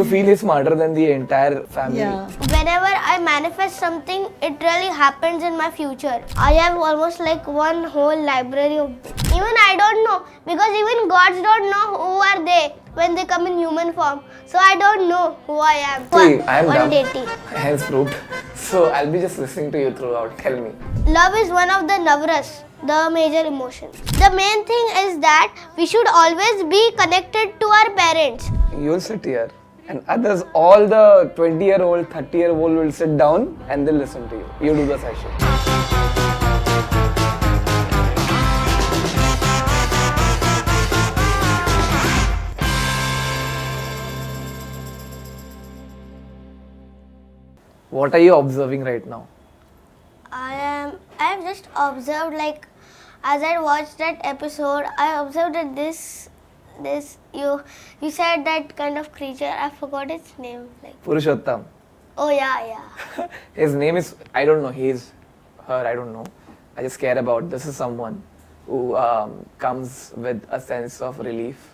You feel he's smarter than the entire family. Yeah. Whenever I manifest something, it really happens in my future. I have almost like one whole library of books. Even I don't know, because even gods don't know who are they when they come in human form. So I don't know who I am. See, I am dumb. 180. Hence proved. So I'll be just listening to you throughout. Tell me. Love is one of the navras, the major emotions. The main thing is that we should always be connected to our parents. You'll sit here and others, all the 20-year-old, 30-year-old will sit down and they'll listen to you. You do the session. What are you observing right now? I have just observed, like, as I watched that episode, I observed that you said that kind of creature. I forgot its name. Like, Purushottam. oh yeah. His name is, I don't know, he's, her, I don't know. I just care about, this is someone who comes with a sense of relief,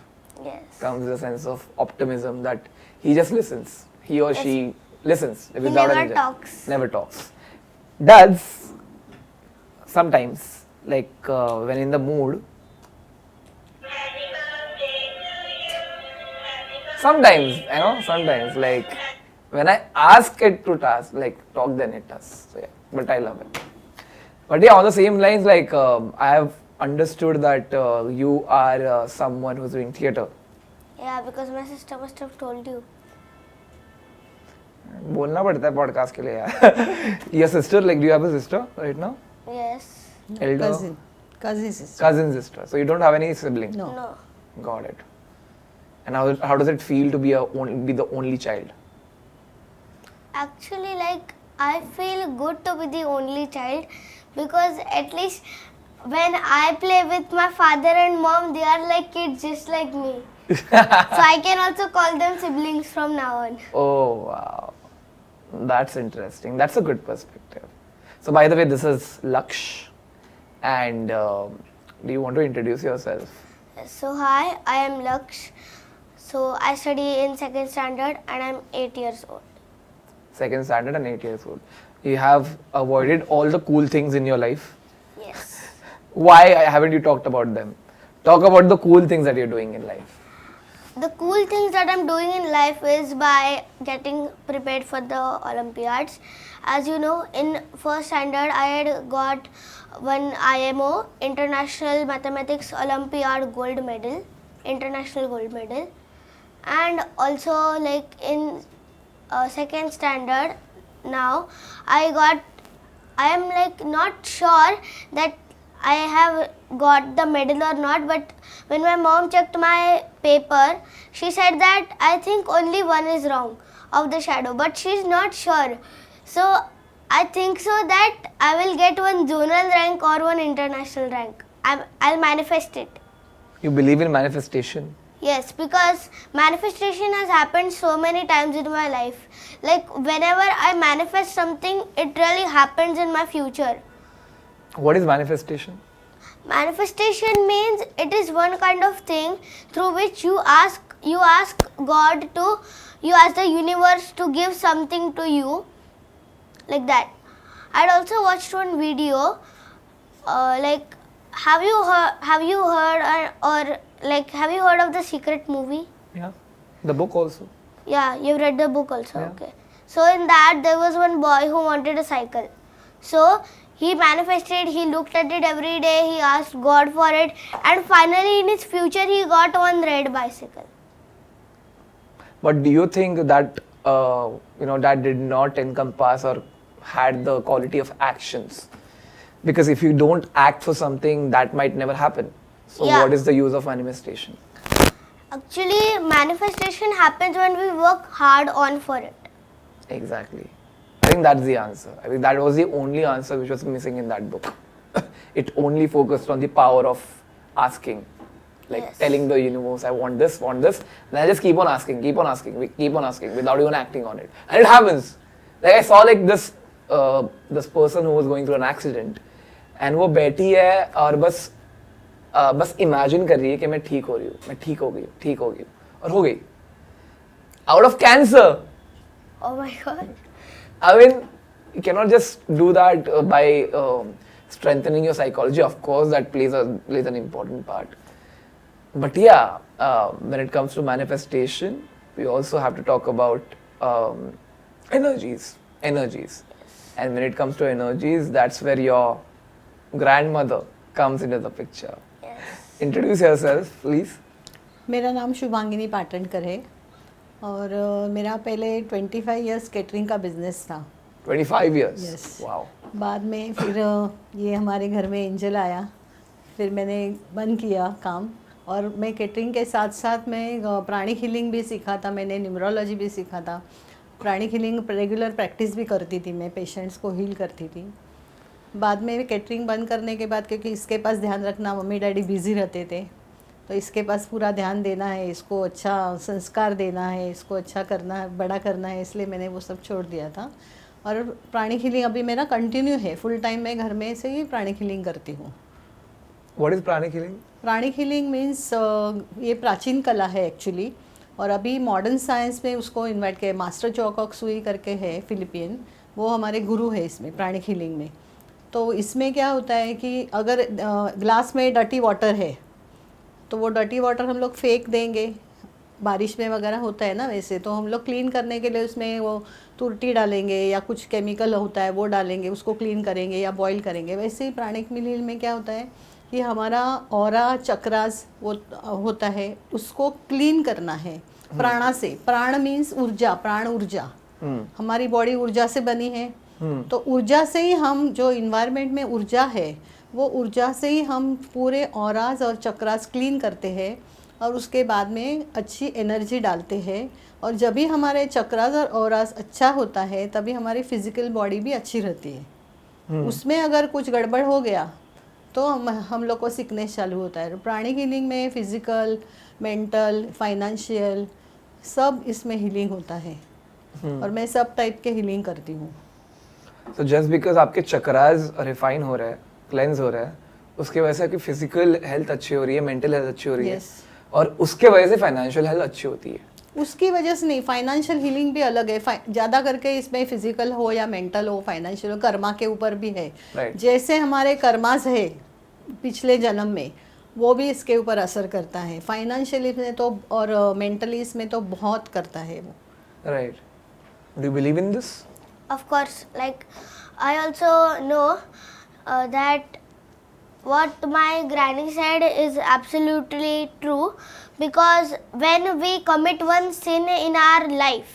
Yes. comes with a sense of optimism that he just listens. He or she listens He without never any talks. Never talks. Does sometimes, like when in the mood. Sometimes, sometimes like when I ask it to task, like talk, then it does. So yeah, but I love it. But yeah, on the same lines, like I have understood that you are someone who's doing theatre. Yeah, because my sister must have told you. बोलना पड़ता है podcast के लिए यार. Your sister, like, do you have a sister right now? Yes. Elder? Cousin sister. Cousin sister. So you don't have any sibling? No. No. Got it. And how does it feel to be the only child? Actually, like, I feel good to be the only child, because at least when I play with my father and mom, they are like kids just like me. So I can also call them siblings from now on. Oh wow, that's interesting. That's a good perspective. So by the way, this is Laksh, and do you want to introduce yourself? So hi, I am Laksh. So I study in 2nd standard and I'm 8 years old. 2nd standard and 8 years old. You have avoided all the cool things in your life. Yes. Why haven't you talked about them? Talk about the cool things that you're doing in life. The cool things that I'm doing in life is by getting prepared for the Olympiads. As you know, in 1st standard, I had got one IMO, International Mathematics Olympiad gold medal, international gold medal. And also, like, in 2nd standard now, I am like not sure that I have got the medal or not, but when my mom checked my paper, she said that I think only one is wrong of the shadow, but she's not sure. So I think so that I will get one zonal rank or one international rank. I'll manifest it. You believe in manifestation? Yes, because manifestation has happened so many times in my life. Like, whenever I manifest something, it really happens in my future. What is manifestation? Manifestation means it is one kind of thing through which you ask God to, you ask the universe to give something to you, like that. I'd also watched one video, like, have you heard of the Secret movie? Yeah. The book also. Yeah, you've read the book also. Yeah. Okay. So in that there was one boy who wanted a cycle. So he manifested, he looked at it every day, he asked God for it, and finally in his future he got one red bicycle. But do you think that that did not encompass or had the quality of actions? Because if you don't act for something, that might never happen. So Yeah. what is the use of manifestation? Actually, manifestation happens when we work hard on for it. Exactly. I think that's the answer. I think that was the only answer which was missing in that book. It only focused on the power of asking. Like Yes. telling the universe, I want this. Then I just keep on asking without even acting on it. And it happens. Like I saw like this person who was going through an accident. And वो बैठी है और बस imagine कर रही है कि मैं ठीक हो रही हूँ, मैं ठीक हो गई और हो गई. out of cancer. Oh my God. I mean, you cannot just do that by strengthening your psychology. Of course, that plays an important part. But yeah, when it comes to manifestation, we also have to talk about energies. And when it comes to energies, that's where your grandmother comes into the picture. Yes. Introduce yourself, please. मेरा नाम शुभांगिनी पाटणकर है और मेरा पहले 25 years catering का business था. 25 years. Yes. Wow. बाद में फिर ये हमारे घर में एंजल आया, फिर मैंने बंद किया काम और मैं केटरिंग के साथ साथ मैं प्राणिक हीलिंग भी सीखा था, मैंने न्यूमरोलॉजी भी सीखा था. प्राणिक हीलिंग रेगुलर प्रैक्टिस भी करती थी, मैं पेशेंट्स को हील करती थी. बाद में केटरिंग बंद करने के बाद, क्योंकि इसके पास ध्यान रखना, मम्मी डैडी बिज़ी रहते थे, तो इसके पास पूरा ध्यान देना है, इसको अच्छा संस्कार देना है, इसको अच्छा करना है, बड़ा करना है, इसलिए मैंने वो सब छोड़ दिया था. और प्राणिक हीलिंग अभी मेरा कंटिन्यू है, फुल टाइम मैं घर में से ही प्राणिक हीलिंग करती हूँ. What is pranic healing? Pranic healing means ये प्राचीन कला है एक्चुअली, और अभी मॉडर्न साइंस में उसको इन्वाइट किया. मास्टर चोआ कॉक सुई करके है फिलिपियन, वो हमारे गुरु है इसमें प्राणिक हीलिंग में. तो इसमें क्या होता है कि अगर ग्लास में डर्टी वाटर है तो वो डर्टी वाटर हम लोग फेंक देंगे, बारिश में वगैरह होता है ना वैसे, तो हम लोग क्लीन करने के लिए उसमें वो तुरटी डालेंगे या कुछ केमिकल होता है वो डालेंगे, उसको क्लीन करेंगे या बॉईल करेंगे. वैसे ही प्राणिक हीलिंग में क्या होता है कि हमारा ऑरा चक्रास वो होता है, उसको क्लीन करना है प्राणा से. प्राण मीन्स ऊर्जा, प्राण ऊर्जा. हमारी बॉडी ऊर्जा से बनी है, तो ऊर्जा से ही हम, जो इन्वायरमेंट में ऊर्जा है वो ऊर्जा से ही हम पूरे ऑराज और चक्रास क्लीन करते हैं और उसके बाद में अच्छी एनर्जी डालते हैं. और जब भी हमारे चक्रास और ऑराज अच्छा होता है तभी हमारी फिजिकल बॉडी भी अच्छी रहती है. उसमें अगर कुछ गड़बड़ हो गया तो हम लोग को सिकनेस चालू होता है. प्राणिक हीलिंग में फिजिकल, मेंटल, फाइनेंशियल सब इसमें हीलिंग होता है. और मैं सब टाइप के हीलिंग करती हूँ. So just because आपके चक्रास रिफाइन हो रहे हैं, क्लेंस हो रहा है, उसके वजह से आपकी फिजिकल हेल्थ अच्छी हो रही है, मेंटल हेल्थ अच्छी हो रही है, और उसके वजह से फाइनेंशियल हेल्थ अच्छी होती है. उसकी वजह से नहीं, फाइनेंशियल हीलिंग भी अलग है. ज़्यादा करके इसमें फिजिकल हो या मेंटल हो, फाइनेंशियल हो, कर्मा के ऊपर भी है. जैसे हमारे कर्मास है पिछले जन्म में, वो भी इसके ऊपर असर करता है. फाइनेंशियली में तो और मेंटली इसमें तो बहुत करता है वो. Right. Do you believe in this? Of course, like I also know that what my granny said is absolutely true, because when we commit one sin in our life,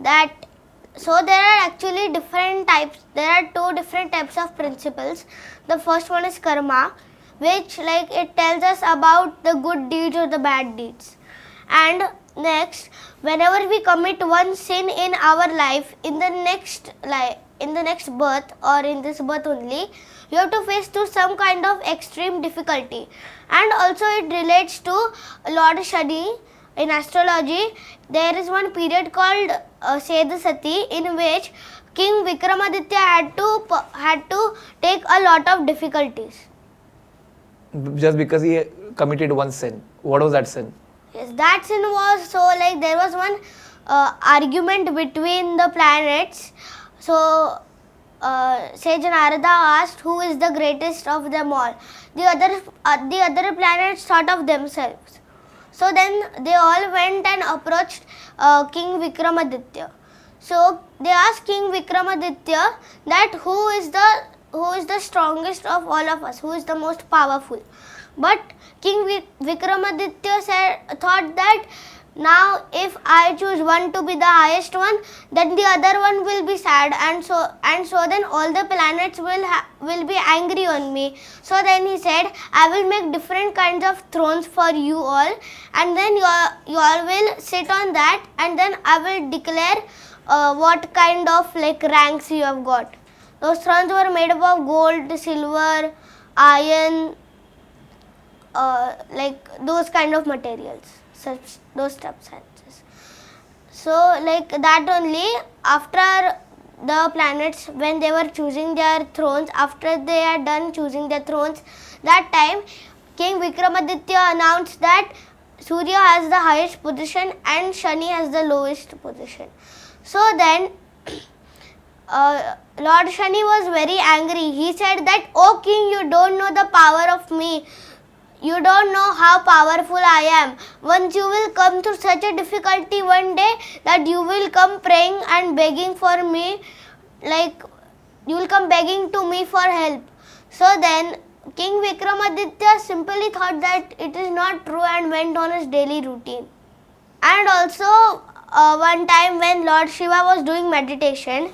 that so there are actually different types, there are two different types of principles. The first one is karma, which like it tells us about the good deeds or the bad deeds. And next, whenever we commit one sin in our life, in the next birth or in this birth only, you have to face to some kind of extreme difficulty. And also it relates to Lord Shani. In astrology, there is one period called Seda Sati, in which King Vikramaditya had to take a lot of difficulties. Just because he committed one sin. What was that sin? Yes, that sin was, so like there was one argument between the planets. So Sage Narada asked who is the greatest of them all. The other planets thought of themselves. So then they all went and approached King Vikramaditya. So they asked King Vikramaditya that who is the strongest of all of us, who is the most powerful. But King Vikramaditya thought that now if I choose one to be the highest one, then the other one will be sad, and so then all the planets will be angry on me. So then he said, I will make different kinds of thrones for you all, and then you all will sit on that, and then I will declare what kind of like ranks you have got. Those thrones were made up of gold, silver, iron, like those kind of materials, those substances. So like that only, after the planets, when they were choosing their thrones, after they had done choosing their thrones, that time King Vikramaditya announced that Surya has the highest position and Shani has the lowest position. So then Lord Shani was very angry. He said that, "O king, you don't know the power of me. You don't know how powerful I am. Once you will come to such a difficulty one day that you will come praying and begging for me, like you will come begging to me for help." So then King Vikramaditya simply thought that it is not true and went on his daily routine. And also one time when Lord Shiva was doing meditation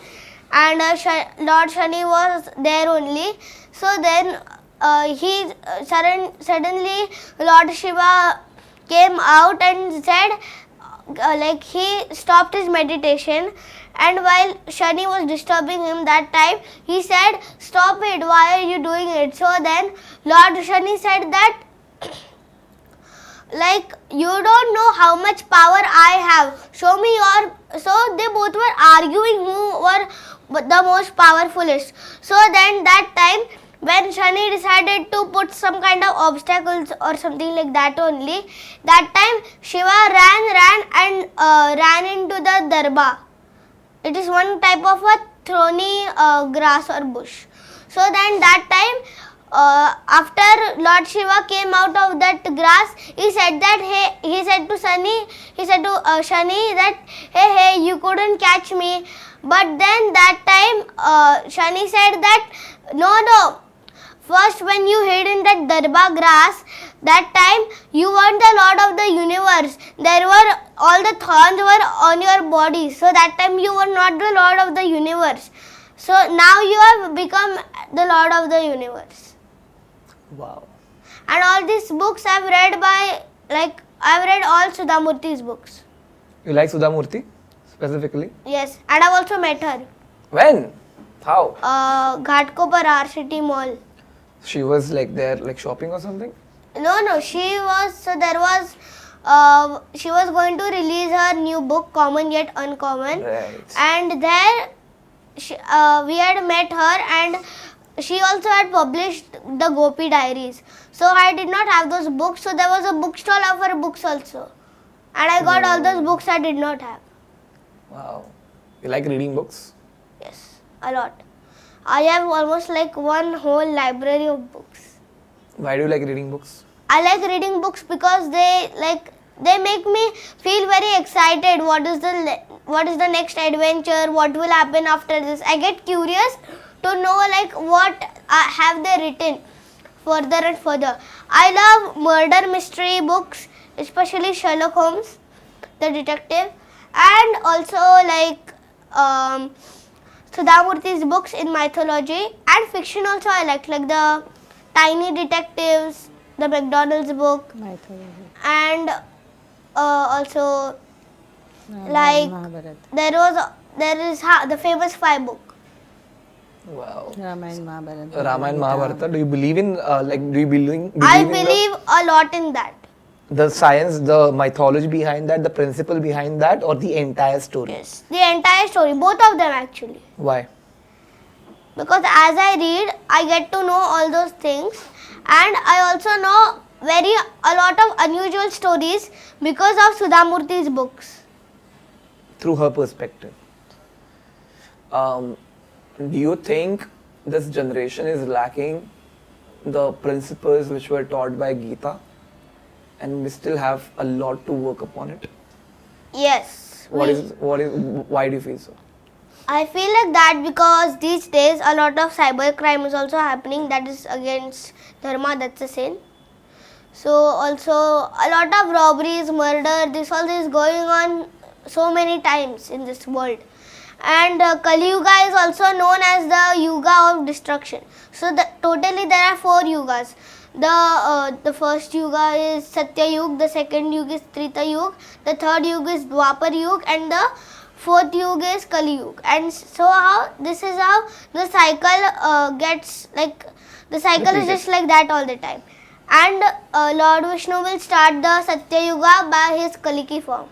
and Lord Shani was there only, so then suddenly Lord Shiva came out and said, like he stopped his meditation, and while Shani was disturbing him that time, he said, "Stop it, why are you doing it?" So then Lord Shani said that, like, "You don't know how much power I have. Show me your..." So they both were arguing who were the most powerfulest. So then that time when Shani decided to put some kind of obstacles or something like that only, that time Shiva ran into the darba. It is one type of a thorny grass or bush. So then that time after Lord Shiva came out of that grass, he said that, he said to Shani that, hey, you couldn't catch me. But then that time Shani said that, no, first when you hid in that darba grass, that time you weren't the Lord of the universe. There were, all the thorns were on your body. So that time you were not the Lord of the universe. So now you have become the Lord of the universe. Wow. And all these books I've read I've read all Sudha Murthy's books. You like Sudha Murthy specifically? Yes, and I've also met her. When? How? Ghatkopar RCT Mall. She was like there, like shopping or something? No, she was, she was going to release her new book, Common Yet Uncommon. Right. And there, we had met her, and she also had published the Gopi Diaries. So I did not have those books, so there was a bookstall of her books also. And I got all those books I did not have. Wow. You like reading books? Yes, a lot. I have almost like one whole library of books. Why do you like reading books? I like reading books because they make me feel very excited. What is the next adventure? What will happen after this? I get curious to know like what have they written further and further. I love murder mystery books, especially Sherlock Holmes, the detective, and also like Sudha Murthy's books in mythology and fiction also I like the Tiny Detectives, the McDonald's book, mythology. And also like there is the famous 5 book. Wow. Ramayana, Mahabharata. Ramayana, Mahabharata. Do you believe in I believe a lot in that. The science, the mythology behind that, the principle behind that, or the entire story? Yes, the entire story, both of them actually. Why? Because as I read, I get to know all those things, and I also know a lot of unusual stories because of Sudha Murthy's books. Through her perspective. Do you think this generation is lacking the principles which were taught by Gita, and we still have a lot to work upon it? Yes. Why do you feel so? I feel like that because these days a lot of cyber crime is also happening that is against dharma, that's a sin. So also a lot of robberies, murder, this all is going on so many times in this world. And Kali Yuga is also known as the Yuga of destruction. So totally there are 4 Yugas. The first Yuga is Satya Yuga, the second Yuga is Treta Yuga, the third Yuga is Dwapar Yuga, and the 4th Yuga is Kali Yuga. And so this is how the cycle gets, like the cycle Repeated. is just like that all the time. And Lord Vishnu will start the Satya Yuga by his Kaliki form.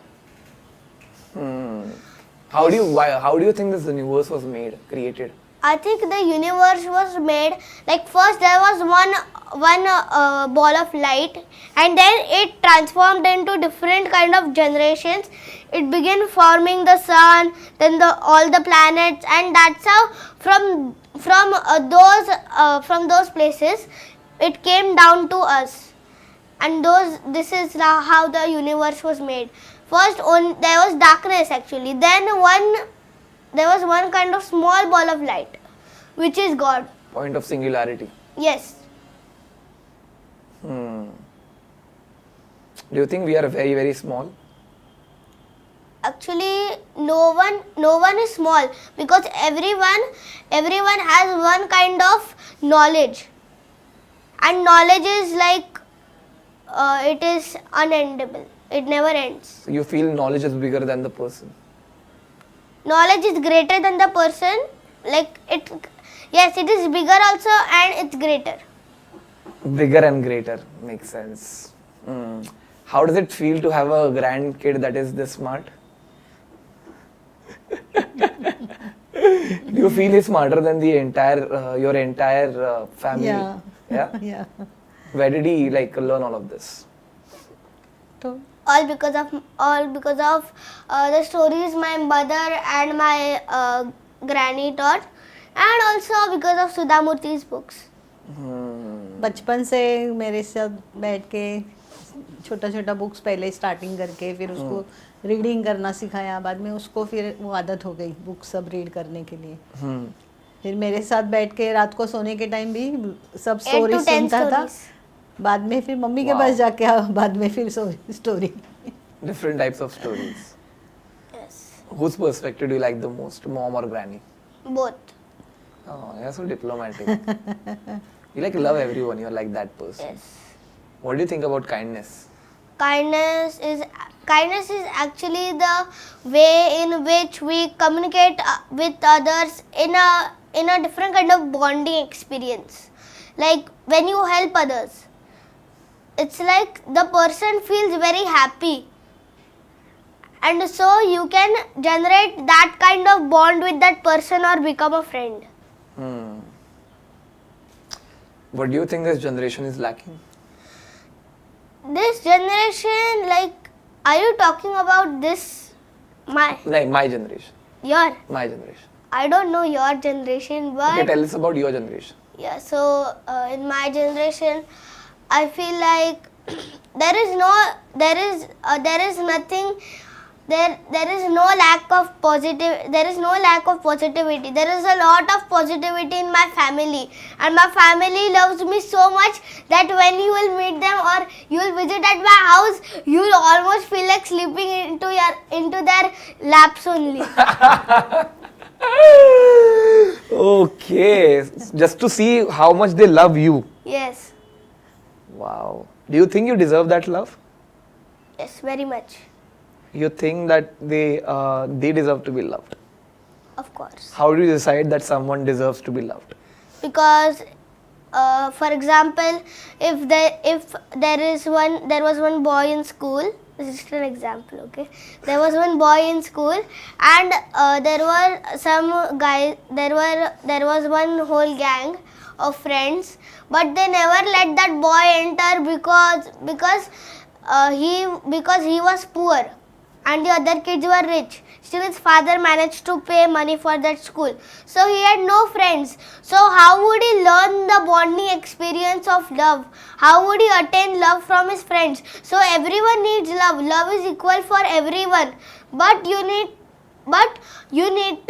How do you think this universe was created? I think the universe was made, like first there was ball of light, and then it transformed into different kind of generations. It began forming the sun, then all the planets, and that's how from those places it came down to us. And this is how the universe was made. First, there was darkness actually. Then there was one kind of small ball of light, which is God. Point of singularity. Yes. Do you think we are very, very small? Actually, no one is small, because everyone has one kind of knowledge, and knowledge is like it is unendable. It never ends. So you feel knowledge is bigger than the person? Knowledge is greater than the person. Like it, yes, it is bigger also, and it's greater. Bigger and greater, makes sense. How does it feel to have a grandkid that is this smart? Do you feel he's smarter than the entire your entire family? Yeah. Yeah? Yeah. Where did he learn all of this? So, All because of the stories my mother and my granny taught, and also because of Sudha Murthy's books. बचपन से मेरे साथ बैठ के छोटा छोटा books पहले starting करके फिर उसको रीडिंग करना सिखाया, बाद में उसको फिर वो आदत हो गई बुक्स सब रीड करने के लिए। फिर मेरे साथ बैठ के रात को सोने के टाइम भी सब 8 to स्टोरी 10 सुनता था, stories. बाद में फिर मम्मी के Wow. पास जाके बाद में फिर story. Different types of stories. Yes. Whose perspective do you like the most, mom or granny? Both. Oh, you're so diplomatic. You love everyone. You're like that person. Yes. What do you think about kindness? Kindness is actually the way in which we communicate with others in a different kind of bonding experience. Like when you help others, it's like the person feels very happy, and so you can generate that kind of bond with that person or become a friend. What do you think this generation is lacking? This generation, are you talking about this? My generation. Your? My generation. I don't know your generation, but Okay, tell us about your generation. yeah. So in my generation, I feel like there is no lack of positivity. There is a lot of positivity in my family, and my family loves me so much that when you will meet them or you will visit at my house, you will almost feel like sleeping into their laps only. Okay, just to see how much they love you. Yes. Wow. Do you think you deserve that love? Yes, very much. You think that they deserve to be loved? Of course. How do you decide that someone deserves to be loved? Because for example, if there was one boy in school, this is just an example, okay? There was one boy in school, and there were some guys. There was one whole gang of friends, but they never let that boy enter because he was poor, and the other kids were rich. Still his father managed to pay money for that school. So he had no friends. So how would he learn the bonding experience of love? How would he attain love from his friends? So everyone needs love. Love is equal for everyone. But you need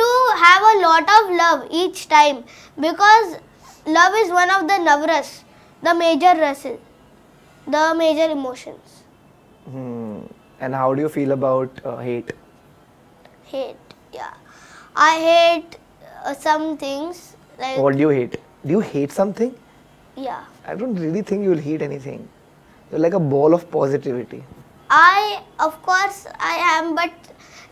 to have a lot of love each time, because love is one of the navras, the major rases, the major emotions. And how do you feel about hate? Hate, yeah. I hate some things like, What do you hate? Do you hate something? yeah. I don't really think you will hate anything. You're like a ball of positivity. Of course I am, but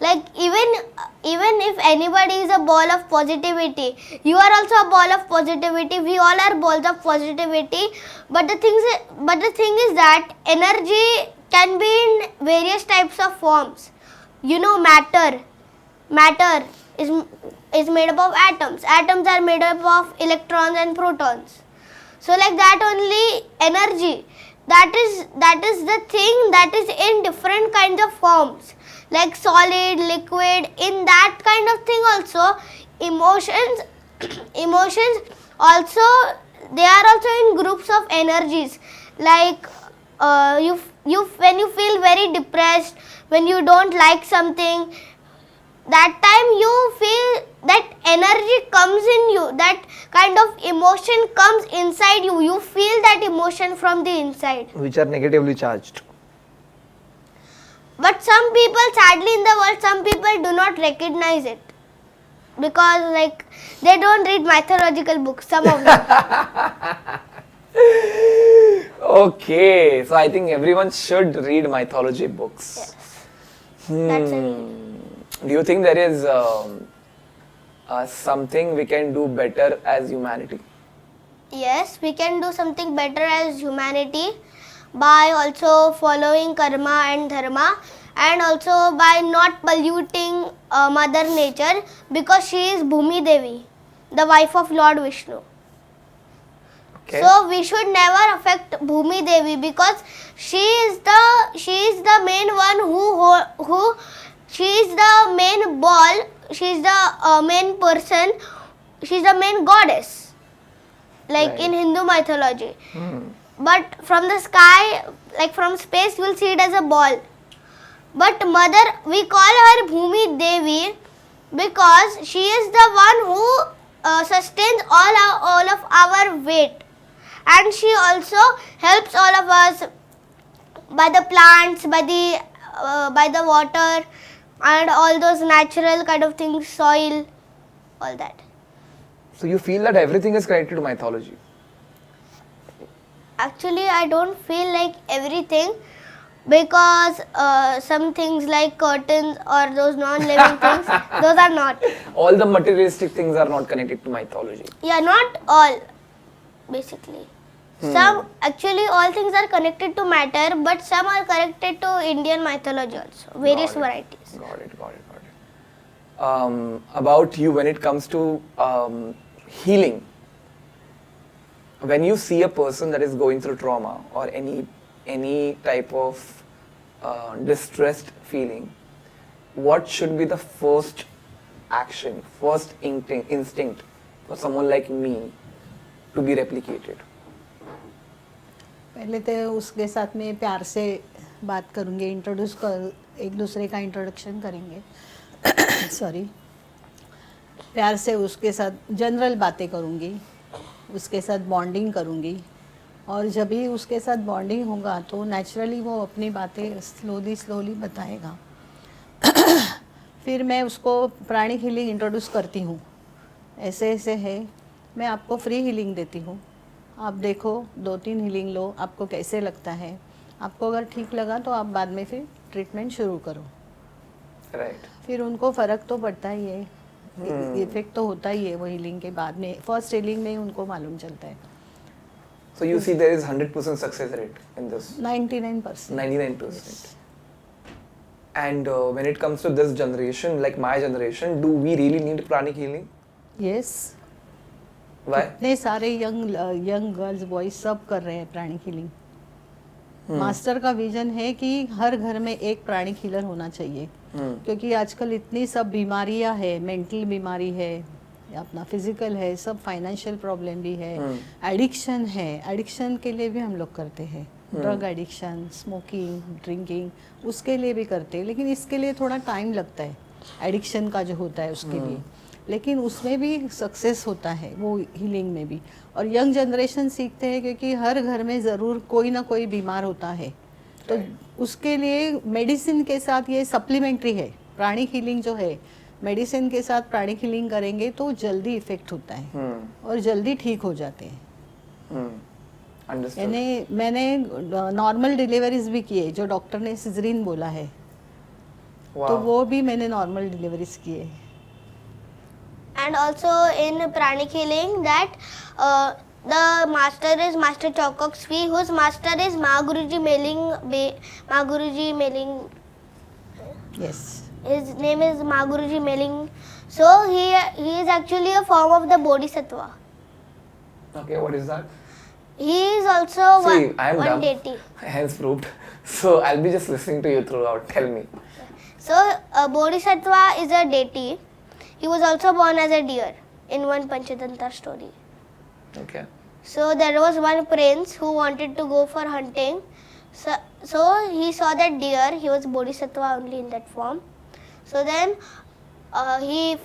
even if anybody is a ball of positivity, you are also a ball of positivity. We all are balls of positivity. But the thing is that energy can be in various types of forms. Matter is made up of atoms. Atoms are made up of electrons and protons. So like that only energy, that is the thing that is in different kinds of forms, like solid, liquid. In that kind of thing also, emotions emotions also, they are also in groups of energies. Like you when you feel very depressed, when you don't like something, that time you feel that energy comes in you, that kind of emotion comes inside you, you feel that emotion from the inside. Which are negatively charged. But some people, sadly in the world, some people do not recognize it, because like they don't read mythological books, some of them. Okay, so I think everyone should read mythology books. Yes. That's it. Do you think there is something we can do better as humanity? Yes, we can do something better as humanity by also following karma and dharma, and also by not polluting Mother Nature, because she is Bhumi Devi, the wife of Lord Vishnu. Okay. So we should never affect Bhumi Devi, because she is the main one who she is the main ball, she is the main person, she is the main goddess, like Right. in Hindu mythology. But from the sky, like from space, you will see it as a ball. But mother, we call her Bhumi Devi because she is the one who sustains all of our weight, and she also helps all of us by the plants, by the water, and all those natural kind of things, soil, all that. So you feel that everything is connected to mythology? Actually, I don't feel like everything, because some things like curtains or those non-living things, those are not. All the materialistic things are not connected to mythology. Yeah, not all, basically. Some, actually all things are connected to matter, but some are connected to Indian mythology also, various varieties. Got it. About you, when it comes to healing, when you see a person that is going through trauma or any type of distressed feeling, what should be the first action, first instinct for someone like me to be replicated? पहले तो उसके साथ में प्यार से बात करूँगी, एक दूसरे का इंट्रोडक्शन करेंगे सॉरी, प्यार से उसके साथ जनरल बातें करूँगी, उसके साथ बॉन्डिंग करूँगी, और जब भी उसके साथ बॉन्डिंग होगा तो नेचुरली वो अपनी बातें स्लोली बताएगा। फिर मैं उसको प्राणिक हीलिंग इंट्रोड्यूस करती हूँ, ऐसे है, मैं आपको फ्री हीलिंग देती हूँ, आप देखो 2-3 हीलिंग लो, आपको कैसे लगता है, आपको अगर ठीक लगा तो आप बाद में फिर ट्रीटमेंट शुरू करो। राइट। फिर उनको फ़र्क तो पड़ता ही है, इफेक्ट तो होता ही है वो हीलिंग के बाद में, फर्स्ट हीलिंग में ही उनको मालूम चलता है। So you see there is 100% success rate in this? 99%. 99%. Yes. And when it comes to this generation, like my generation, do we really need pranic healing? Yes. Why? इतने सारे यंग गर्ल्स बॉयज सब कर रहे हैं pranic healing. Master का vision है कि हर घर में एक प्राणिक हीलर होना चाहिए, क्योंकि आजकल इतनी सब बीमारियां है, मेंटल बीमारी है, अपना फिजिकल है, सब फाइनेंशियल प्रॉब्लम भी है, एडिक्शन है, एडिक्शन के लिए भी हम लोग करते हैं, ड्रग एडिक्शन, स्मोकिंग, ड्रिंकिंग, उसके लिए भी करते हैं, लेकिन इसके लिए थोड़ा टाइम लगता है, एडिक्शन का जो होता है उसके लिए, लेकिन उसमें भी सक्सेस होता है वो हीलिंग में भी। और यंग जनरेशन सीखते हैं क्योंकि हर घर में ज़रूर कोई ना कोई बीमार होता है, तो उसके लिए मेडिसिन के साथ ये सप्लीमेंट्री है। प्राणिक हीलिंग जो है, मेडिसिन के साथ प्राणिक हीलिंग करेंगे तो जल्दी इफेक्ट होता है और जल्दी ठीक हो जाते हैं। मैंने नॉर्मल डिलीवरीज भी किए, जो डॉक्टर ने सिजरीन बोला है, तो वो भी मैंने नॉर्मल डिलीवरीज किए। And also in pranic healing, that the master is Master Choa Kok Sui, whose master is Maguruji Meling. Yes. His name is Maguruji Meling. So he is actually a form of the Bodhisattva. Okay, what is that? He is also See, I am one dumb. deity. Hence proved. So I'll be just listening to you throughout. Tell me. So, Bodhisattva is a deity. He was also born as a deer in one Panchatantra story. Okay. So, there was one prince who wanted to go for hunting. So he saw that deer. He was Bodhisattva only in that form. So then he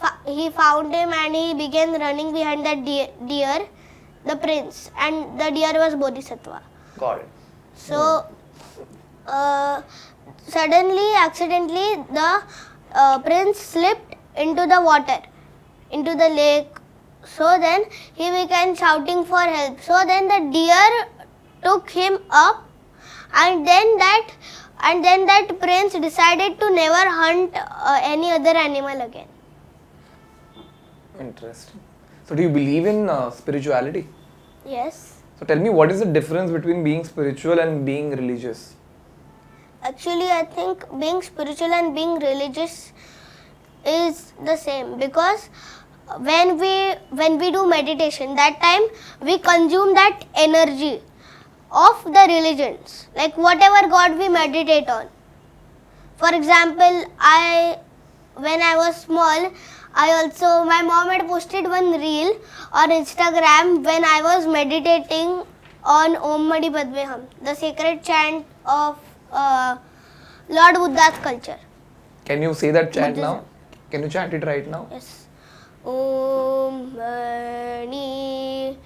found him and he began running behind that deer, the prince. And the deer was Bodhisattva. Got it. So, suddenly, accidentally, the prince slipped into the water, into the lake. So then he began shouting for help. So then the deer took him up, and then that prince decided to never hunt any other animal again. Interesting. So do you believe in spirituality? Yes. So tell me, what is the difference between being spiritual and being religious? Actually, I think being spiritual and being religious is the same, because when we do meditation, that time we consume that energy of the religions, like whatever god we meditate on. For example, when I was small, my mom had posted one reel on Instagram when I was meditating on Om Mani Padme Hum, the sacred chant of Lord Buddha's culture. Can you say that chant Buddhism. now? Can you chant it right now? Yes. Om Mani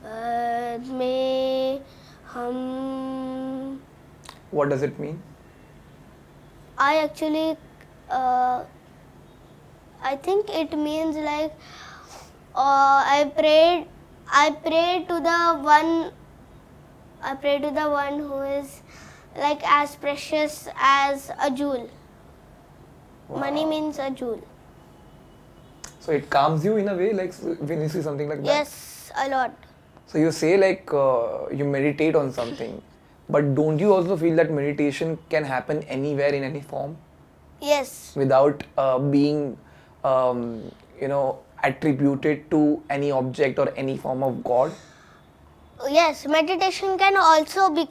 Padme Hum. What does it mean? I actually, I think it means like I pray to the one who is like as precious as a jewel. Money means a jewel. So it calms you in a way, like when you see something like that? Yes, a lot. So you say like you meditate on something, but don't you also feel that meditation can happen anywhere in any form Yes. without being, attributed to any object or any form of God? Yes, meditation can also be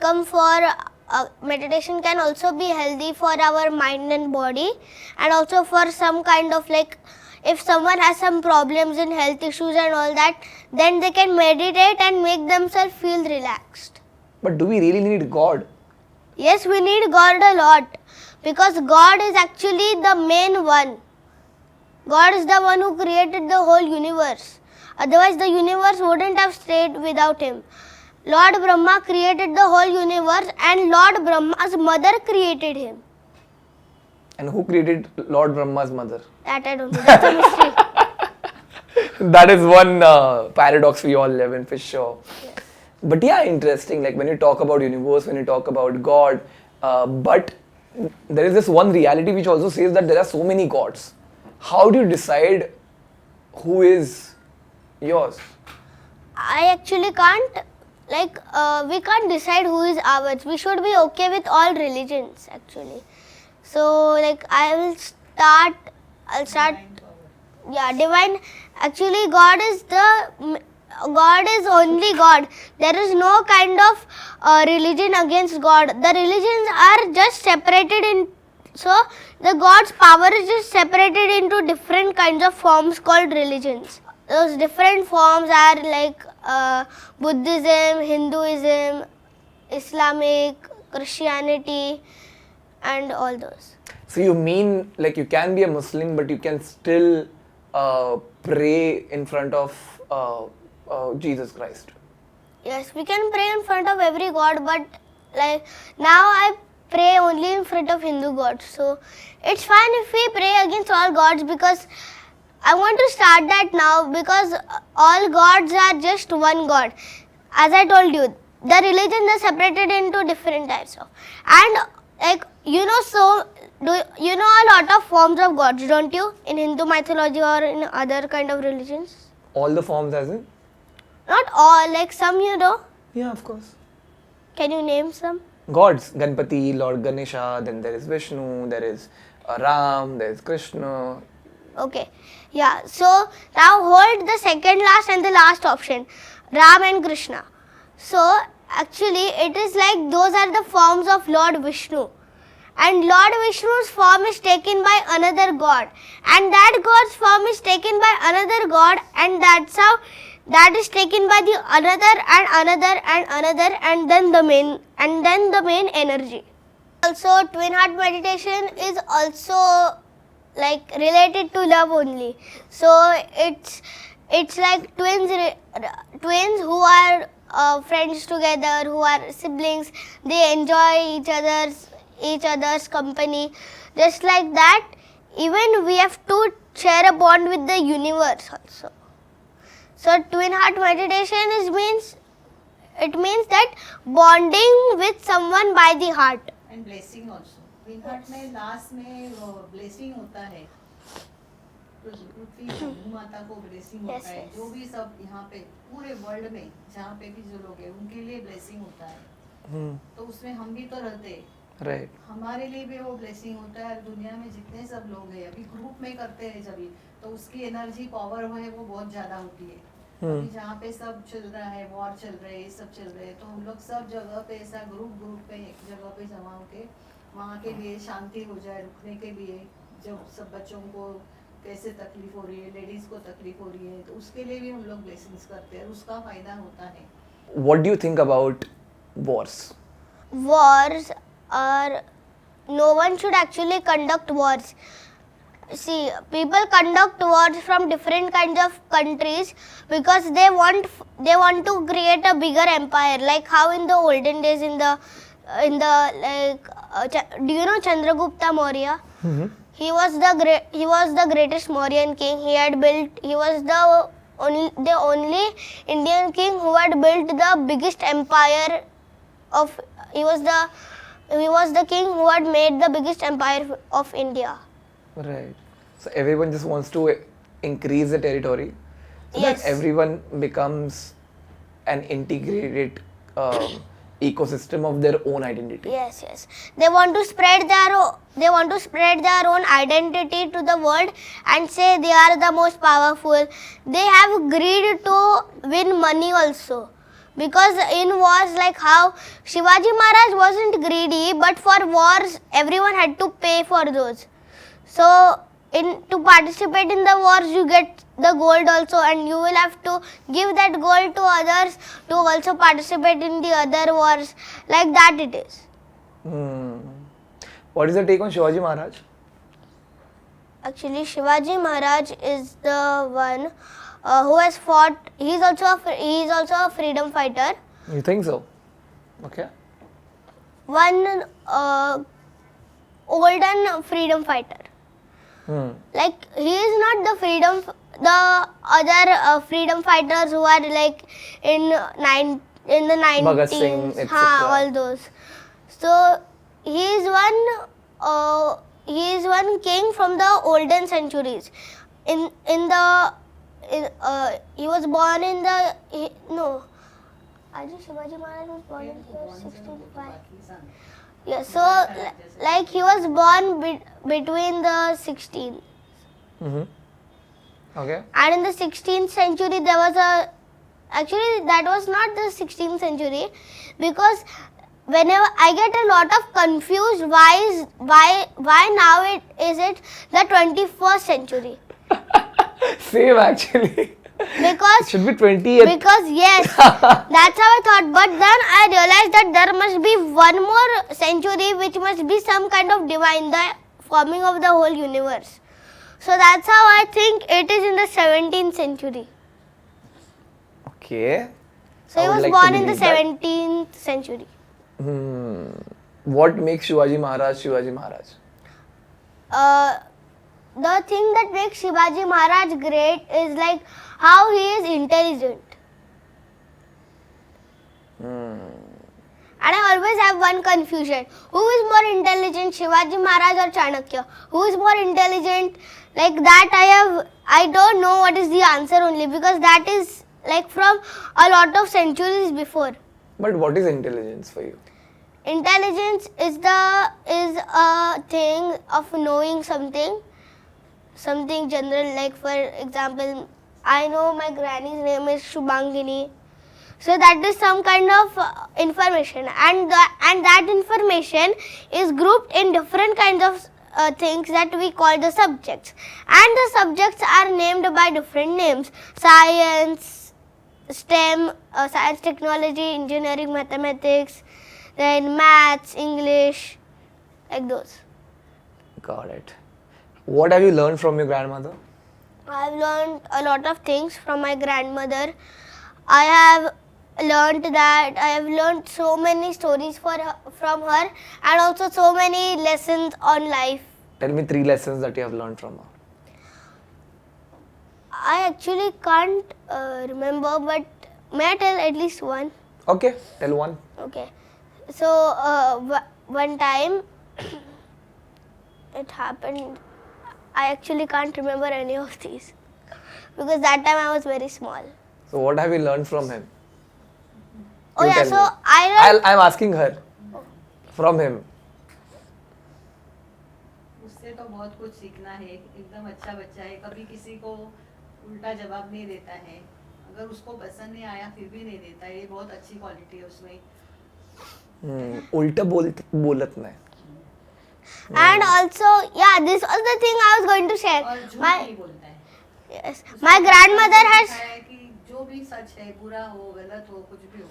healthy for our mind and body, and also for some kind of like, if someone has some problems in health issues and all that, then they can meditate and make themselves feel relaxed. But do we really need God? Yes, we need God a lot, because God is actually the main one. God is the one who created the whole universe. Otherwise, the universe wouldn't have stayed without him. Lord Brahma created the whole universe, and Lord Brahma's mother created him. And who created Lord Brahma's mother? That I don't know. That's a mystery. That is one paradox we all live in for sure. Yes. But yeah, interesting. Like when you talk about universe, when you talk about God, but there is this one reality which also says that there are so many gods. How do you decide who is yours? I actually can't, we can't decide who is ours. We should be okay with all religions actually. So I'll start, divine. Actually, God is only God. There is no kind of religion against God. The religions are just separated in, so the God's power is just separated into different kinds of forms called religions. Those different forms are like Buddhism, Hinduism, Islamic, Christianity, and all those. So you mean like you can be a Muslim, but you can still pray in front of Jesus Christ? Yes, we can pray in front of every god, but now I pray only in front of Hindu gods. So it's fine if we pray against all gods, because I want to start that now, because all gods are just one god. As I told you, the religions are separated into different types of, and you know a lot of forms of gods, don't you? In Hindu mythology or in other kind of religions? All the forms as in? Not all, like some you know. Yeah, of course. Can you name some? Gods, Ganpati, Lord Ganesha, then there is Vishnu, there is Ram, there is Krishna. Okay, yeah, so now hold the second last and the last option, Ram and Krishna. So actually it is like those are the forms of Lord Vishnu, and Lord Vishnu's form is taken by another god, and that god's form is taken by another god, and that's how that is taken by the another and another and another, and then the main energy. Also twin heart meditation is also like related to love only. So it's like twins who are friends together, who are siblings. They enjoy each other's company. Just like that, even we have to share a bond with the universe also. So twin heart meditation means that bonding with someone by the heart. And blessing also twin heart में last में blessing होता है, पृथ्वी भूमाता को blessing होता है, जो भी सब यहाँ पे पूरे वर्ल्ड में जहाँ पे भी जो लोग हैं उनके लिए ब्लेसिंग होता है। तो उसमें हम भी तो रहते हैं, राइट, हमारे लिए भी वो ब्लेसिंग होता है। दुनिया में जितने सब लोग हैं अभी ग्रुप में करते हैं जब, तो उसकी एनर्जी पावर है वो बहुत ज्यादा होती है। अभी जहाँ पे सब चल रहा है, वॉर चल रहे हैं, सब चल रहे हैं, तो हम लोग सब जगह पे ऐसा ग्रुप पे एक जगह पे जमा होके वहाँ के लिए शांति हो जाए, रुकने के लिए, जब सब बच्चों को कैसे तकलीफ हो रही है, लेडीज को तकलीफ हो रही है, तो उसके लिए भी हम लोग ब्लेसिंग्स करते हैं, उसका फायदा होता है। What do you think about wars? Wars are, no one should actually conduct wars. See, people conduct wars from different kinds of countries because they want to create a bigger empire, like how in the olden days in the do you know Chandragupta Maurya? Mm-hmm. He was the greatest Mauryan king. He was the only Indian king who had built the biggest empire of, he was the king who had made the biggest empire of India. Right. So everyone just wants to increase the territory so Yes. that everyone becomes an integrated ecosystem of their own identity. Yes. They want to spread their own identity to the world and say they are the most powerful. They have greed to win money also. Because in wars, like how Shivaji Maharaj wasn't greedy, but for wars everyone had to pay for those. So to participate in the wars you get the gold also, and you will have to give that gold to others to also participate in the other wars. Like that it is. What is your take on Shivaji Maharaj? Actually, Shivaji Maharaj is the one who has fought. He is also a freedom fighter. You think so? Okay. One olden freedom fighter. Like he is not the other freedom fighters who are like in the 90s. Bhagat Singh, etc. All those. So he is one king from the olden centuries. He was born in the Shivaji Maharaj was born in 1605. Yeah, so like he was born between the 16th. Okay. And in the 16th century there was actually that was not the 16th century, because whenever I get a lot of confused why now is it the 21st century. Same actually. Because it should be 20th. Because yes, that's how I thought. But then I realized that there must be one more century which must be some kind of divine, the forming of the whole universe. So that's how I think it is in the 17th century. Okay. So he was born in the 17th century. What makes Shivaji Maharaj Shivaji Maharaj? The thing that makes Shivaji Maharaj great is like how he is intelligent. And I always have one confusion. Who is more intelligent, Shivaji Maharaj or Chanakya? Who is more intelligent? Like that I don't know what is the answer only, because that is like from a lot of centuries before. But what is intelligence for you? Intelligence is a thing of knowing something general. Like for example, I know my granny's name is Shubhangini. So that is some kind of information, and that information is grouped in different kinds of things that we call the subjects, and the subjects are named by different names: science, STEM, science, technology, engineering, mathematics, then maths, English, like those. Got it. What have you learned from your grandmother? I have learned a lot of things from my grandmother. I have learned so many stories from her, and also so many lessons on life. Tell me 3 lessons that you have learned from her. I actually can't remember, but may I tell at least one? Okay, tell one. Okay. So one time it happened. I actually can't remember any of these because that time I was very small. So what have you learned from him? Oh You yeah, tell so me. I learned. I'm asking her from him. उससे तो बहुत कुछ सीखना है. एकदम अच्छा बच्चा है, कभी किसी को उल्टा जवाब नहीं देता है. अगर उसको पसंद नहीं आया फिर भी नहीं देता है. ये बहुत अच्छी क्वालिटी है उसमें. उल्टा बोलत नाही. And also, yeah, this was the thing I was going to share. और झूठ My नहीं बोलता है. yes, my grandmother has. है कि जो भी सच है, बुरा हो, गलत हो, कुछ भी हो,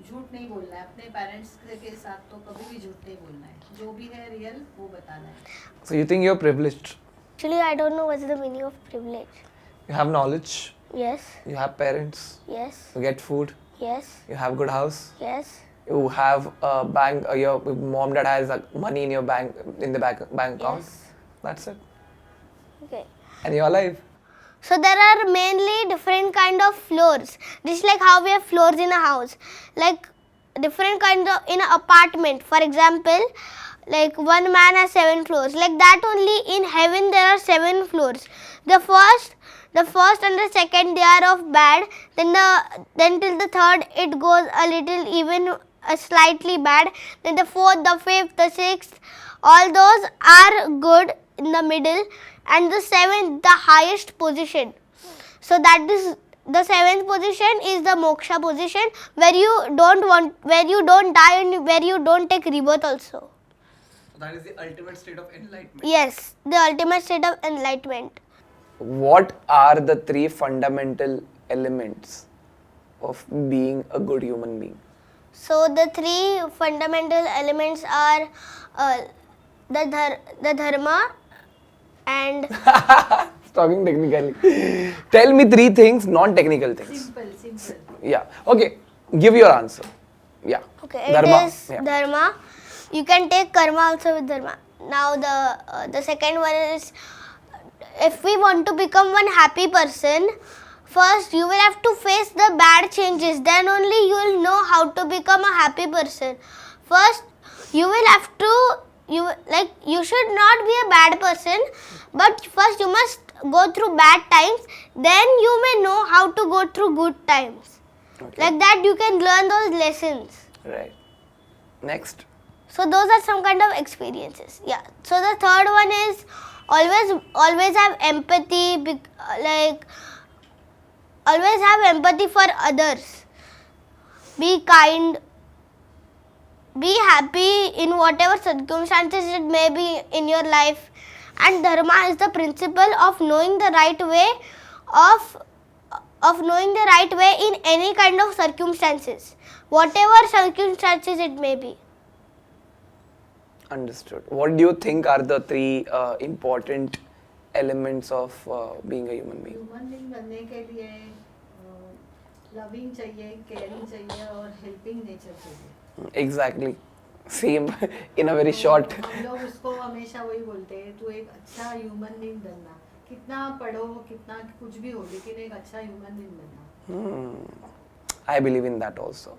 झूठ नहीं बोलना है. अपने पेरेंट्स के साथ तो कभी भी झूठ नहीं बोलना है. जो भी है रियल वो बताना है. So you think you're privileged? Actually, I don't know what's the meaning of privilege. You have knowledge. Yes, You have parents. yes, You get food. yes, You have good house. yes. You have a bank. Your mom dad has money in your bank in the bank account. Yes. That's it. Okay. And you're alive. So there are mainly different kind of floors. Just like how we have floors in a house, like different kind of in an apartment. For example, like one man has 7 floors. Like that only in heaven there are 7 floors. The first and the second they are of bad. Then till the third it goes a little even slightly bad. Then the fourth, the fifth, the sixth, all those are good in the middle, and the 7th, the highest position. So that is the 7th position is the moksha position, where you don't die and where you don't take rebirth also. So that is the ultimate state of enlightenment. Yes, the ultimate state of enlightenment. What are the 3 fundamental elements of being a good human being? So the 3 fundamental elements are the dharma and Talking technically. Tell me 3 things, non-technical things. Simple. Yeah. Okay. Give your answer. Yeah. okay, Dharma. it is Yeah. dharma. You can take karma also with dharma. Now the second one is, if we want to become one happy person, first you will have to face the bad changes, then only you will know how to become a happy person. First you will have to, you should not be a bad person, but first you must go through bad times, then you may know how to go through good times. Okay. Like that you can learn those lessons. Right. Next. So those are some kind of experiences. Yeah. So the third one is always have empathy, always have empathy for others. Be kind. Be happy in whatever circumstances it may be in your life. And dharma is the principle of knowing the right way in any kind of circumstances, whatever circumstances it may be. Understood. What do you think are the 3 important elements of being a human being? Human being बनने के लिए loving चाहिए, caring चाहिए और helping nature चाहिए. Exactly. Same in a very short. हम लोग उसको हमेशा वही बोलते हैं, तू एक अच्छा ह्यूमन बीइंग बनना. कितना पढ़ो, कितना कुछ भी हो, लेकिन एक अच्छा ह्यूमन बीइंग बनना. I believe in that also.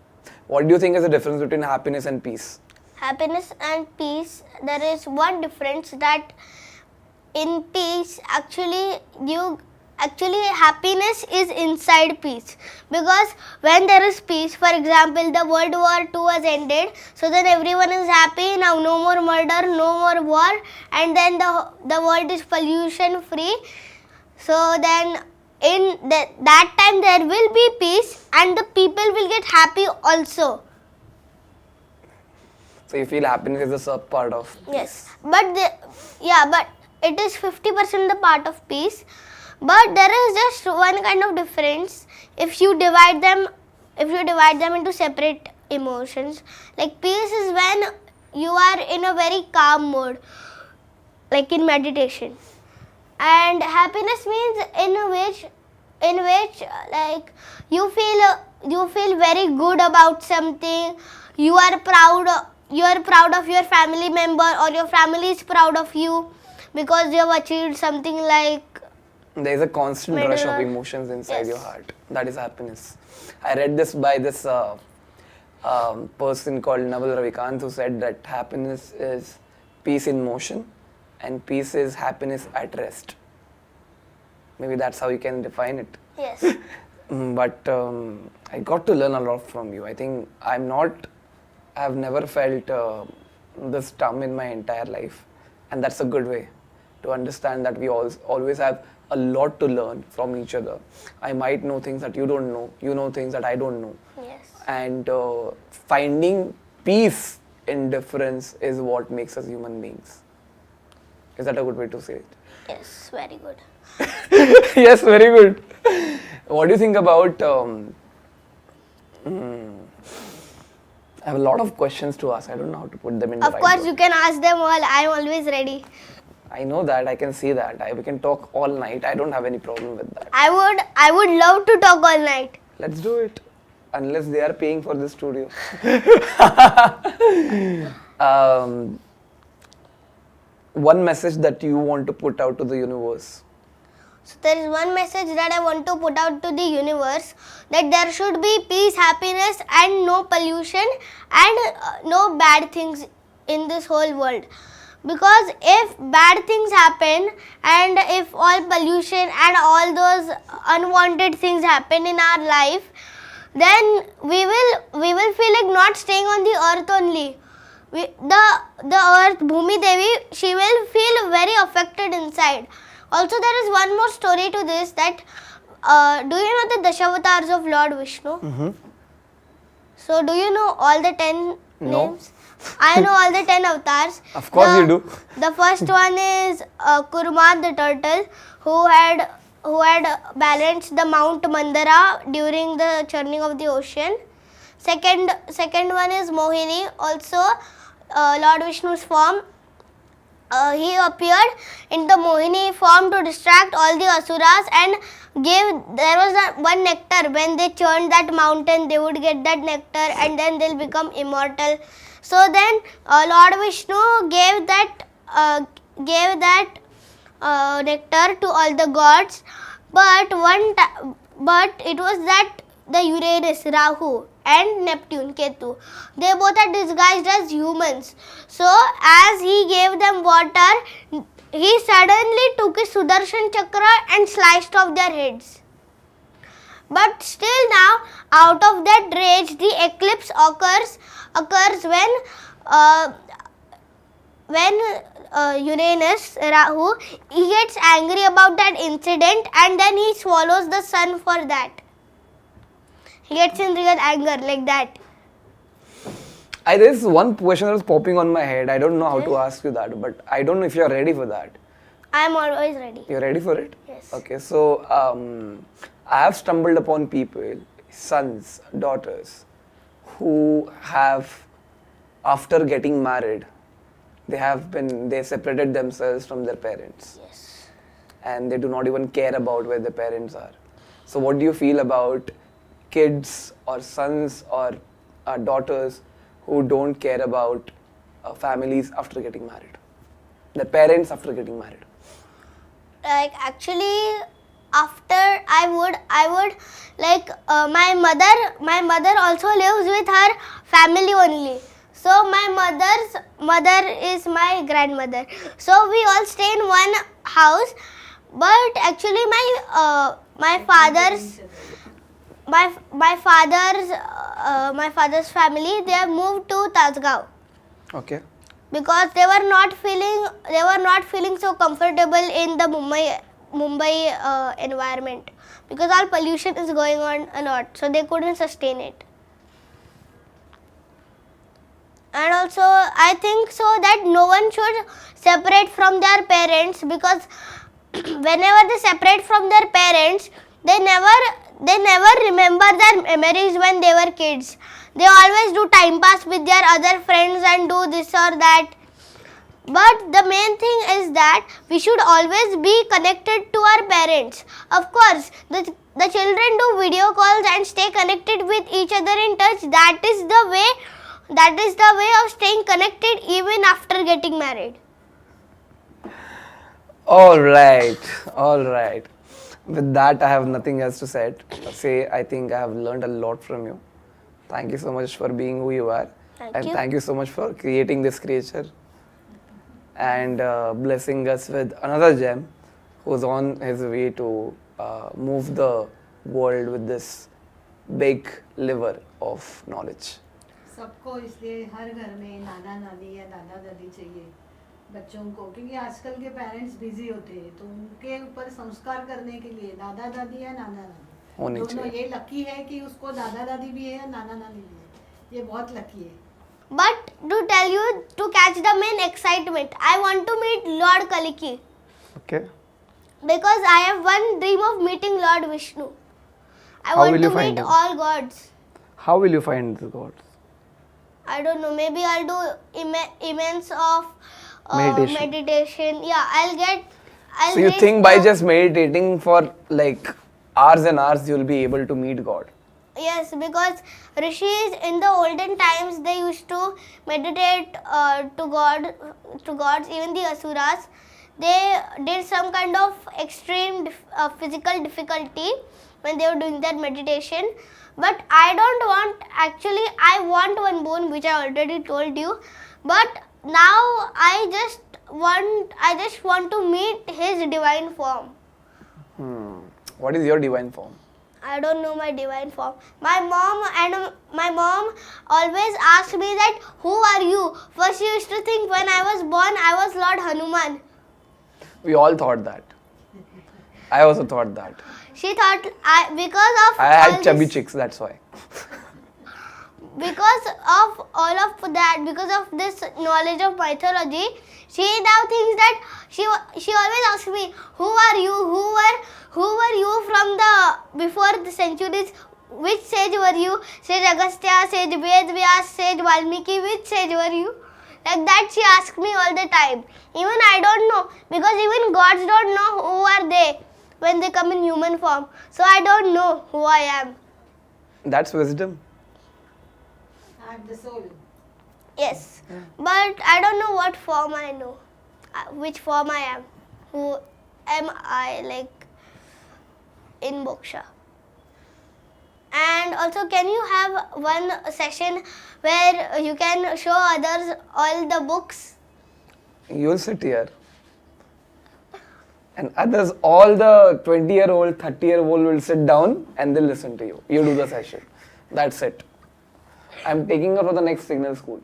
What do you think is the difference between happiness and peace? Happiness and peace, there is one difference, that in peace actually happiness is inside peace, because when there is peace, for example the World War II has ended, so then everyone is happy, now no more murder, no more war, and then the world is pollution free. So then in that time there will be peace and the people will get happy also. So you feel happiness is a sub part of Yes, but but it is 50% the part of peace. But there is just one kind of difference. If you divide them into separate emotions, like peace is when you are in a very calm mode, like in meditation, and happiness means in which like you feel very good about something. You are proud of your family member, or your family is proud of you because you have achieved something. Like there is a constant rush of emotions inside Yes. your heart. That is happiness. I read this by this person called Naval Ravikant, who said that happiness is peace in motion and peace is happiness at rest. Maybe that's how you can define it. yes, But I got to learn a lot from you. I think I've never felt this dumb in my entire life, and that's a good way to understand that we always have a lot to learn from each other. I might know things that you don't know, you know things that I don't know, yes, and finding peace in difference is what makes us human beings. Is that a good way to say it? yes, very good. Yes, very good. What do you think about? I have a lot of questions to ask. I don't know how to put them in. Of course, you can ask them all. I am always ready. I know that. I can see that. We can talk all night. I don't have any problem with that. I would love to talk all night. Let's do it. Unless they are paying for the studio. One message that you want to put out to the universe. So there is one message that I want to put out to the universe, that there should be peace, happiness and no pollution and no bad things in this whole world. Because if bad things happen and if all pollution and all those unwanted things happen in our life, then we will feel like not staying on the earth only. The earth, Bhumi Devi, she will feel very affected inside. Also, there is one more story to this, that do you know the Dasavatars of Lord Vishnu? Mm-hmm. So, do you know all the 10 No. names? I know all the 10 avatars. Of course you do. The first one is Kurma the turtle, who had balanced the Mount Mandara during the churning of the ocean. Second one is Mohini, also Lord Vishnu's form. He appeared in the Mohini form to distract all the asuras and there was one nectar. When they churned that mountain, they would get that nectar and then they'll become immortal. So then Lord Vishnu gave that nectar to all the gods, but it was that the Uranus, Rahu and Neptune, Ketu, they both are disguised as humans. So as he gave them water, he suddenly took his Sudarshan Chakra and sliced off their heads. But still now, out of that rage, the eclipse occurs when Uranus, Rahu, he gets angry about that incident and then he swallows the sun for that. He gets in real anger like that. There's one question that was popping on my head. I don't know how to ask you that, but I don't know if you're ready for that. I am always ready. You're ready for it? Yes. Okay, so I have stumbled upon people, sons, daughters, who have, after getting married, they separated themselves from their parents. Yes. And they do not even care about where their parents are. So what do you feel about kids or sons or daughters who don't care about families after getting married? Their parents after getting married? Like actually, after I would like my mother also lives with her family only. So my mother is my grandmother. So we all stay in one house. But actually my father's family, they have moved to Tajgaon. Okay. Because they were not feeling so comfortable in the Mumbai environment, because all pollution is going on a lot, so they couldn't sustain it. And also I think so that no one should separate from their parents, because whenever they separate from their parents, they never remember their memories when they were kids. They always do time pass with their other friends and do this or that. But the main thing is that we should always be connected to our parents. Of course, the children do video calls and stay connected with each other in touch. That is the way of staying connected even after getting married. All right. With that, I have nothing else to say. I think I have learned a lot from you. Thank you so much for being who you are. Thank you so much for creating this creature and blessing us with another gem who's on his way to move the world with this big liver of knowledge. सबको इसलिए हर घर में नाना नानी या दादा दादी चाहिए बच्चों को, क्योंकि आजकल के पेरेंट्स बिजी होते हैं, तो उनके ऊपर संस्कार करने के लिए दादा दादी या नाना नानी दोनों, ये लकी है कि उसको दादा दादी भी है या नाना नानी भी है, ये बहुत लकी है. But to tell you, to catch the main excitement, I want to meet Lord Kaliki. Okay. Because I have one dream of meeting Lord Vishnu. I How want will to you find meet him? all gods. How will you find the gods? I don't know. Maybe I'll do immense of meditation. Yeah, So you think by just meditating for like hours and hours, you'll be able to meet God? Yes, because rishis in the olden times, they used to meditate to gods, even the asuras. They did some kind of extreme physical difficulty when they were doing their meditation. But I don't want, actually I want one bone, which I already told you. But now I just want to meet his divine form. What is your divine form? I don't know my divine form. My mom always asked me that, who are you? First she used to think when I was born I was Lord Hanuman. We all thought that. I also thought that. She thought I had chubby chicks, that's why. Because of all of that, because of this knowledge of mythology, she now thinks that she always asks me, who are you? Who were you from the before the centuries? Which sage were you? Sage Agastya, sage Ved Vyas, sage Valmiki, which sage were you? Like that she asks me all the time. Even I don't know, because even gods don't know who are they when they come in human form. So I don't know who I am. That's wisdom. I have the soul. Yes, but I don't know what form I know, which form I am. Who am I, like in Moksha? And also, can you have one session where you can show others all the books? You'll sit here. And others, all the 20-year-old, 30-year-old will sit down and they'll listen to you. You do the session. That's it. I'm taking her for the next signal school.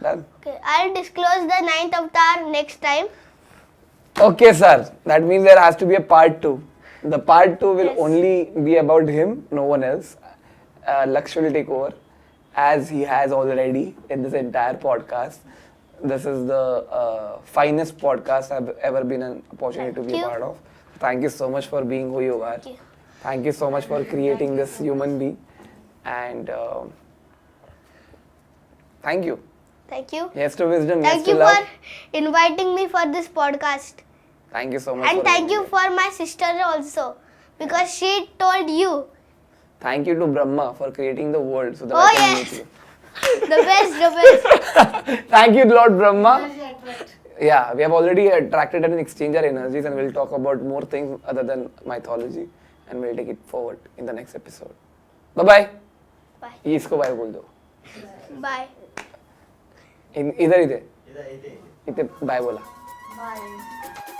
Done? Okay, I'll disclose the 9th avatar next time. Okay, sir. That means there has to be a part 2. The part 2 will only be about him, no one else. Laksh will take over, as he has already in this entire podcast. This is the finest podcast I've ever been an opportunity to be a part of. Thank you so much for being who you are. Thank you so much for creating this human being. And thank you. Thank you. Yes to wisdom, Thank yes to you love. for inviting me for this podcast. Thank you so much. And thank you for my sister also, because she told you. Thank you to Brahma for creating the world so that I can meet you. The best. Thank you, Lord Brahma. Yeah, we have already attracted and exchanged our energies, and we'll talk about more things other than mythology, and we'll take it forward in the next episode. Bye-bye. Bye. ये इसको bye बोल दो. Bye. इधर इधर. इधर bye बोला. Bye.